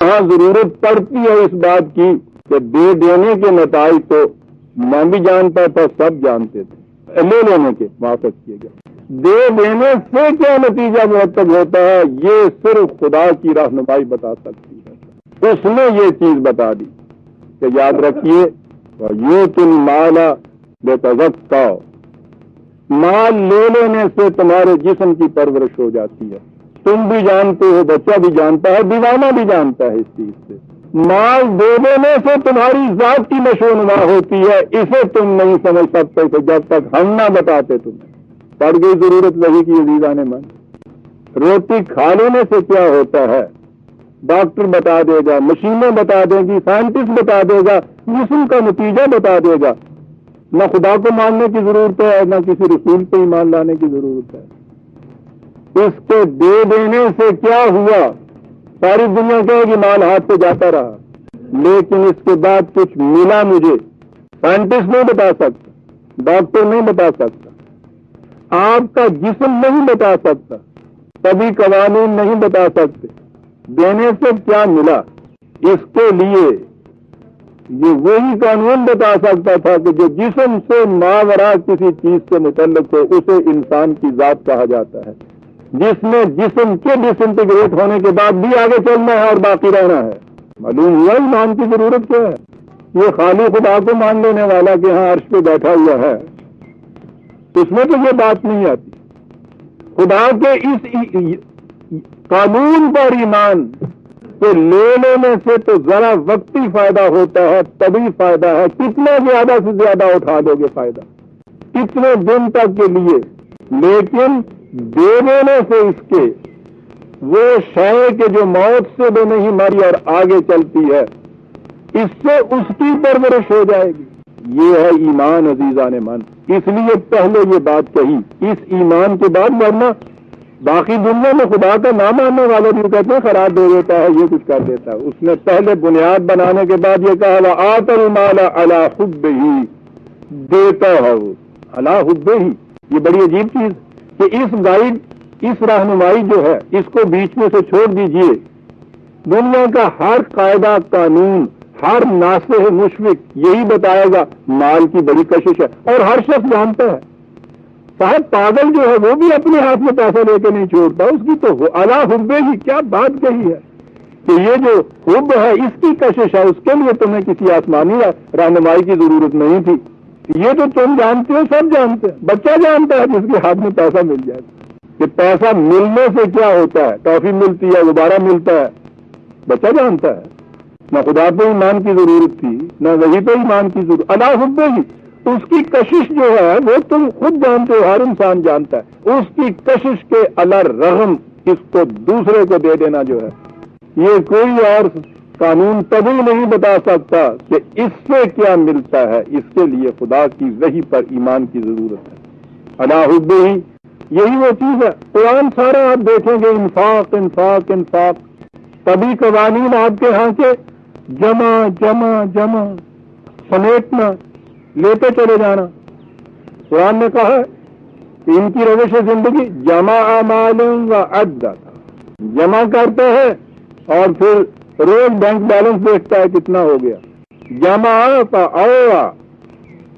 جہاں ضرورت پڑتی ہے اس بات کی کہ دے دینے کے نتائج تو میں بھی جانتا تھا، سب جانتے تھے، لے لینے کے موافق کیے گئے، دے دینے سے کیا نتیجہ مرتب ہوتا ہے یہ صرف خدا کی رہنمائی بتا سکتی ہے۔ اس نے یہ چیز بتا دی کہ یاد رکھیے وَيُؤْتِ الْمَالَ لِيَتَزَكَّىٰ، مال لے لینے سے تمہارے جسم کی پرورش ہو جاتی ہے، تم بھی جانتے ہو، بچہ بھی جانتا ہے، دیوانہ بھی جانتا ہے اس چیز سے۔ مال دے دینے سے تمہاری ذات کی نشو و نما ہوتی ہے، اسے تم نہیں سمجھ سکتے کہ جب تک ہم نہ بتاتے تمہیں۔ پڑ گئی ضرورت وہی کی عزیزان من۔ روٹی کھا لینے سے کیا ہوتا ہے ڈاکٹر بتا دے گا، مشینیں بتا دیں گی، سائنٹسٹ بتا دے گا، جسم کا نتیجہ بتا دے گا۔ نہ خدا کو ماننے کی ضرورت ہے، نہ کسی رسول پہ ایمان لانے کی ضرورت ہے۔ اس کے دے دینے سے کیا ہوا؟ ساری دنیا کہے گی مال ہاتھ سے جاتا رہا، لیکن اس کے بعد کچھ ملا مجھے، سائنٹسٹ نہیں بتا سکتا، ڈاکٹر نہیں بتا سکتا، آپ کا جسم نہیں بتا سکتا، کبھی قوانین نہیں بتا سکتے۔ دینے سے کیا ملا؟ اس کے لیے یہ وہی قانون بتا سکتا تھا کہ جو جسم سے ماورا کسی چیز سے متعلق ہو اسے انسان کی ذات کہا جاتا ہے، جس میں جسم کے ڈس انٹیگریٹ ہونے کے بعد بھی آگے چلنا ہے اور باقی رہنا ہے۔ معلوم ہوا ایمان کی ضرورت کیا ہے؟ یہ خالی خدا کو مان لینے والا کہ ہاں عرش پہ بیٹھا ہوا ہے، اس میں تو یہ بات نہیں آتی۔ خدا کے اس قانون پر ایمان کہ لے لینے سے تو ذرا وقتی فائدہ ہوتا ہے، طبی فائدہ ہے، کتنا زیادہ سے زیادہ اٹھا لو گے فائدہ، کتنے دن تک کے لیے، لیکن دے دینے سے اس کے وہ شے کہ جو موت سے بھی نہیں مری اور آگے چلتی ہے، اس سے اس کی پرورش ہو جائے گی۔ یہ ہے ایمان عزیزان من۔ اس لیے پہلے یہ بات کہی، اس ایمان کے بعد ورنہ باقی دنیا میں خدا کا نام ماننے والے بھی کہتے ہیں خراب دے دیتا ہے، یہ کچھ کر دیتا ہے۔ اس نے پہلے بنیاد بنانے کے بعد یہ کہا وَآتَ الْمَالَ عَلَىٰ حُبِّهِ، دیتا ہے وہ عَلَىٰ حُبِّهِ۔ یہ بڑی عجیب چیز کہ اس گائیڈ، اس رہنمائی جو ہے اس کو بیچ میں سے چھوڑ دیجئے۔ دنیا کا ہر قاعدہ قانون، ہر ناصح مشفق یہی بتائے گا مال کی بڑی کشش ہے، اور ہر شخص جانتا ہے۔ صاحب پاگل جو ہے وہ بھی اپنے ہاتھ میں پیسہ لے کے نہیں چھوڑتا، اس کی تو عَلَىٰ حُبِّهِ کیا بات کہی ہے کہ یہ جو حب ہے اس کی کشش ہے، اس کے لیے تمہیں کسی آسمانی رہنمائی کی ضرورت نہیں تھی۔ یہ تو تم جانتے ہو، سب جانتے ہیں، بچہ جانتا ہے جس کے ہاتھ میں پیسہ مل جائے کہ پیسہ ملنے سے کیا ہوتا ہے، ٹافی ملتی ہے، غبارہ ملتا ہے، بچہ جانتا ہے۔ نہ خدا پہ ایمان کی ضرورت تھی، نہ وحی پہ ایمان کی ضرورت، عَلَىٰ حُبِّهِ اس کی کشش جو ہے وہ تم خود جانتے ہو، ہر انسان جانتا ہے۔ اس کی کشش کے الرغم اس کو دوسرے کو دے دینا جو ہے، یہ کوئی اور قانون کبھی نہیں بتا سکتا کہ اس سے کیا ملتا ہے۔ اس کے لیے خدا کی وحی پر ایمان کی ضرورت ہے۔ عَلَىٰ حُبِّهِ یہی وہ چیز ہے۔ قرآن سارا آپ دیکھیں گے انفاق انفاق انفاق، کبھی قوانین آپ کے ہاں کے جمع جمع جمع سمیٹنا، لیتے چلے جانا۔ قرآن نے کہا کہ ان کی روش زندگی جمع مال و عدہ، جمع کرتا ہے اور پھر روز بینک بیلنس دیکھتا ہے کتنا ہو گیا، جمع فاوعى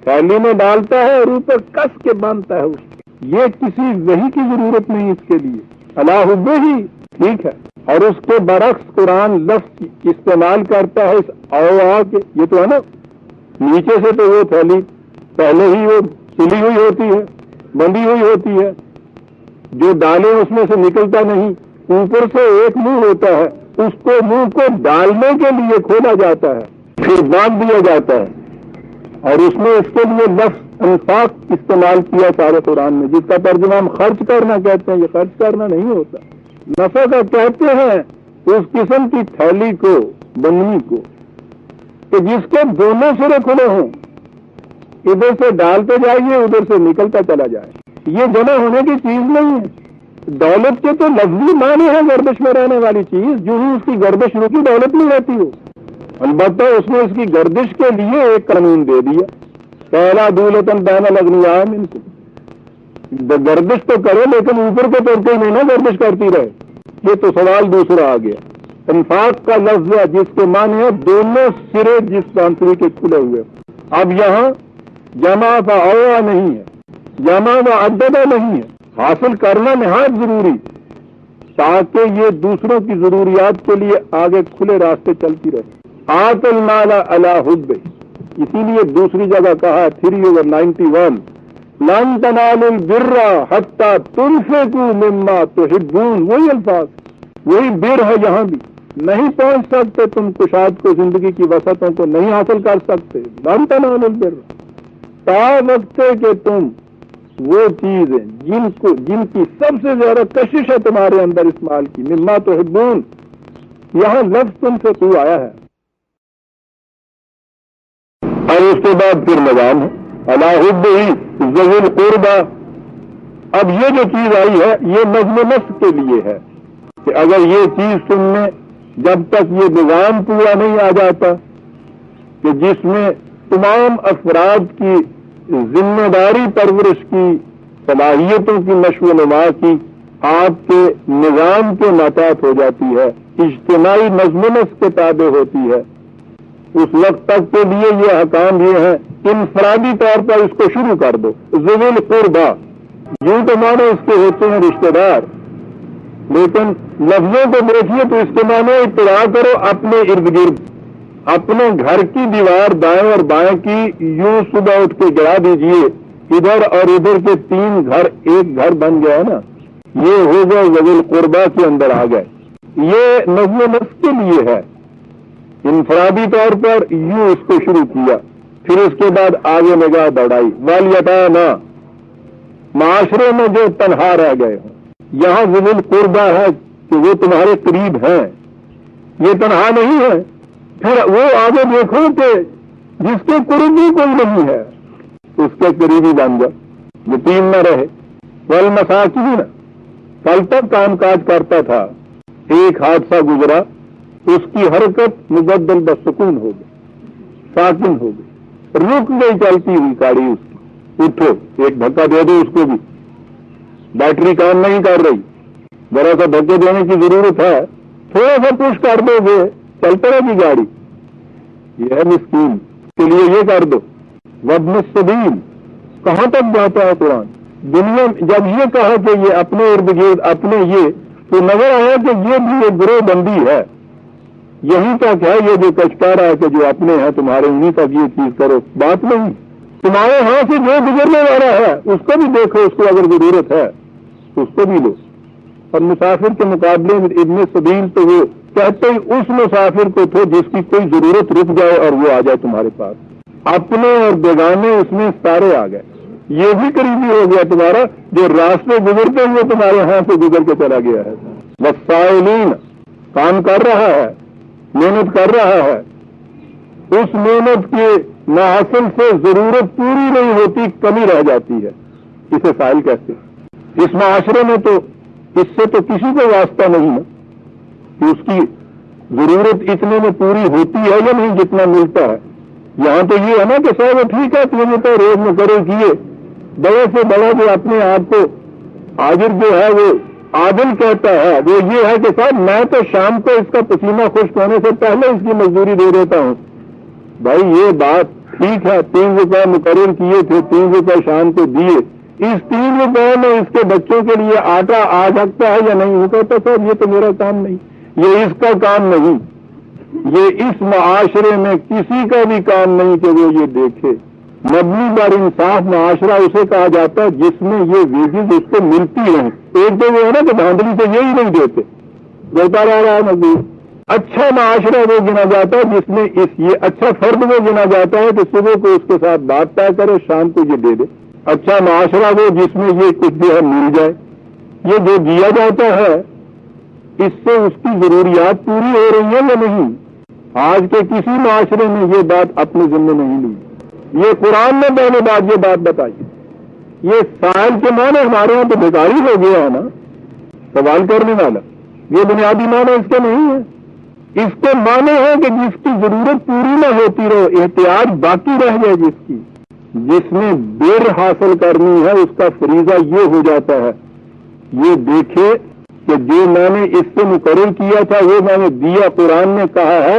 تھیلی میں ڈالتا ہے اور اوپر کس کے باندھتا ہے اس کو۔ یہ کسی وحی کی ضرورت نہیں اس کے لیے، عَلَىٰ حُبِّهِ ٹھیک ہے۔ اور اس کے برعکس قرآن لفظ استعمال کرتا ہے اس اوعى کے، یہ تو ہے نا نیچے سے تو وہ تھیلی پہلے ہی وہ سلی ہوئی ہوتی ہے، بندھی ہوئی ہوتی ہے، جو ڈالے اس میں سے نکلتا نہیں، اوپر سے ایک منہ ہوتا ہے، اس کو منہ کو ڈالنے کے لیے کھولا جاتا ہے، پھر باندھ دیا جاتا ہے۔ اور اس میں اس کے لیے لفظ انفاق استعمال کیا سارے قرآن میں، جس کا ترجمہ ہم خرچ کرنا کہتے ہیں۔ یہ خرچ کرنا نہیں ہوتا، نفع کا کہتے ہیں اس قسم کی تھیلی کو، بننی کو کہ جس کے دونوں سرے کھلے ہوں، ادھر سے ڈالتے جائیے ادھر سے نکلتا چلا جائے۔ یہ جمع ہونے کی چیز نہیں ہے۔ دولت کے تو لفظی معنی ہے گردش میں رہنے والی چیز، جو ہی اس کی گردش رکی دولت نہیں رہتی ہو۔ البتہ اس نے اس کی گردش کے لیے ایک قانون دے دیا، پہلا دولتن بین الاغنیاء منکم، گردش تو کرے لیکن اوپر کو توڑ کے نہیں نا گردش کرتی رہے۔ یہ تو سوال دوسرا آ گیا انفاق کا لفظ ہے جس کے معنی ہے دونوں سرے جس بانسری کے کھلے ہوئے. اب یہاں جمع و اوعا نہیں ہے, جمع و عددہ نہیں ہے, حاصل کرنا نہایت ضروری تاکہ یہ دوسروں کی ضروریات کے لیے آگے کھلے راستے چلتی رہے. آت المال علی حب, اسی لیے دوسری جگہ کہا 3/91 لن تنالوا البر حتی تنفقوا مما تحبون. وہی الفاظ, وہی بر ہے یہاں بھی. نہیں پہنچ سکتے تم کشاد کو, زندگی کی وسعتوں کو نہیں حاصل کر سکتے. لن تنالوا البر تا وقت کہ تم وہ چیزیں جن کی سب سے زیادہ کشش ہے تمہارے اندر اس مال کی, مما تحبون, یہاں لفظ تم سے تو آیا ہے. اور اس کے بعد پھر نظام ہے علی حبہ ذوی القربى. اب یہ جو چیز آئی ہے یہ نظم و نسق کے لیے ہے کہ اگر یہ چیز تم نے جب تک یہ نظام پورا نہیں آ جاتا کہ جس میں تمام افراد کی ذمہ داری پرورش کی, صلاحیتوں کی نشو و نما کی آپ کے نظام کے ماتحت ہو جاتی ہے, اجتماعی نظم و نسق کے تابع ہوتی ہے, اس وقت تک کے لیے یہ حکام یہ ہے انفرادی طور پر اس کو شروع کر دو. ذوی القربى یوں تو معنی اس کے ہوتے ہیں رشتہ دار, لیکن لفظوں کو دیکھیے تو اس کے معنی اطلاع کرو اپنے ارد گرد, اپنے گھر کی دیوار دائیں اور بائیں کی یوں صبح اٹھ کے گرا دیجئے, ادھر اور ادھر کے 3 گھر ایک گھر بن گیا نا, یہ ہو گئے ذوی القربى کے اندر آ گئے. یہ نظم و نسق کے لیے ہے, انفرادی طور پر یوں اس کو شروع کیا, پھر اس کے بعد آگے نگاہ بڑھائی. والیتامی, معاشرے میں جو تنہا رہ گئے ہوں, یہاں ذوی القربى ہے کہ وہ تمہارے قریب ہیں, یہ تنہا نہیں ہے. پھر وہ آگے دیکھو کہ جس کے قریب بھی کوئی نہیں ہے اس کے قریبی بن جاؤ, یتیم نہ رہے. والمساکین, کل تک کام کاج کرتا تھا, ایک حادثہ گزرا, اس کی حرکت مبدل بسکون ہو گئی, ساکن ہو گئی, رک گئی چلتی ہوئی گاڑی اس کی. اٹھو, ایک دھکا دے دو اس کو بھی, بیٹری کام نہیں کر رہی, ذرا سا دھکے دینے کی ضرورت ہے, تھوڑا سا پش کر دو گے چل پڑے گی گاڑی. یہ ہے مسکین, کے لیے یہ کر دو. وابن السبیل, کہاں تک جاتا ہے قرآن. دنیا جب یہ کہا کہ یہ اپنے ارد گرد اپنے, یہ تو نظر آیا کہ یہ بھی ایک گروہ بندی ہے. یہیں تک ہے یہ جو کچھ کہہ رہا ہے کہ جو اپنے ہیں تمہارے, انہیں تک یہ چیز کرو. بات نہیں, تمہارے ہاں سے جو گزرنے والا ہے اس کو بھی دیکھو, اس کو اگر ضرورت ہے اس کو بھی لو. اور مسافر کے مقابلے میں ابن سبیل تو وہ کہتے ہی اس مسافر کو تھے جس کی کوئی ضرورت رک جائے اور وہ آ جائے تمہارے پاس. اپنے اور بیگانے اس میں سارے آ گئے. یہ بھی قریبی ہو گیا تمہارا جو راستے گزرتے ہوئے تمہارے ہاں سے گزر کے چلا گیا ہے. والسائلین, کام کر رہا ہے, محنت کر رہا ہے, اس محنت کے ناحاصل سے ضرورت پوری نہیں ہوتی, کمی رہ جاتی ہے, اسے سائل کہتے ہیں. اس معاشرے میں تو اس سے تو کسی کو واسطہ نہیں ہے کہ اس کی ضرورت اتنے میں پوری ہوتی ہے یا نہیں جتنا ملتا ہے. یہاں تو یہ ہے نا کہ صاحب ٹھیک ہے تم تو روز مقرر کیے, بڑے سے بڑا جو اپنے آپ کو حاضر جو ہے وہ عادل کہتا ہے وہ یہ ہے کہ صاحب میں تو شام کو اس کا پسینہ خشک ہونے سے پہلے اس کی مزدوری دے دیتا ہوں. بھائی یہ بات ٹھیک ہے, 3 روپے مقرر کیے تھے, 3 روپے شام کو دیے, اس 3 روپے میں اس کے بچوں کے لیے آٹا آ سکتا ہے یا نہیں. وہ کہتا صاحب یہ تو میرا کام نہیں, یہ اس کا کام نہیں, یہ اس معاشرے میں کسی کا بھی کام نہیں کہ وہ یہ دیکھے. مبنی پر انصاف معاشرہ اسے کہا جاتا ہے جس میں یہ ویجز اس کو ملتی ہیں. ایک تو وہ ہے نا کہ دھاندلی سے یہی نہیں دیتے, دیتا رہ رہا ہے مزدور. اچھا معاشرہ وہ گنا جاتا ہے جس میں یہ اچھا فرد وہ گنا جاتا ہے کہ صبح کو اس کے ساتھ بات طے کرے, شام کو یہ دے دے. اچھا معاشرہ وہ جس میں یہ کچھ جو ہے مل جائے. یہ جو دیا جاتا ہے اس سے اس کی ضروریات پوری ہو رہی ہیں یا نہیں. آج کے کسی معاشرے میں یہ بات اپنے ذمہ نہیں لی. یہ قرآن نے پہلے بات یہ بات بتائی. یہ سائل کے معنی ہمارے یہاں تو بیکاری ہو گیا ہے نا, سوال کرنے والا, یہ بنیادی معنی اس کے نہیں ہے. اس کے معنی ہے کہ جس کی ضرورت پوری نہ ہوتی رہو, احتیاج باقی رہ جائے, جس نے بر حاصل کرنی ہے اس کا فریضہ یہ ہو جاتا ہے یہ دیکھے کہ جو میں نے اس سے مقرر کیا تھا وہ میں نے دیا. قرآن نے کہا ہے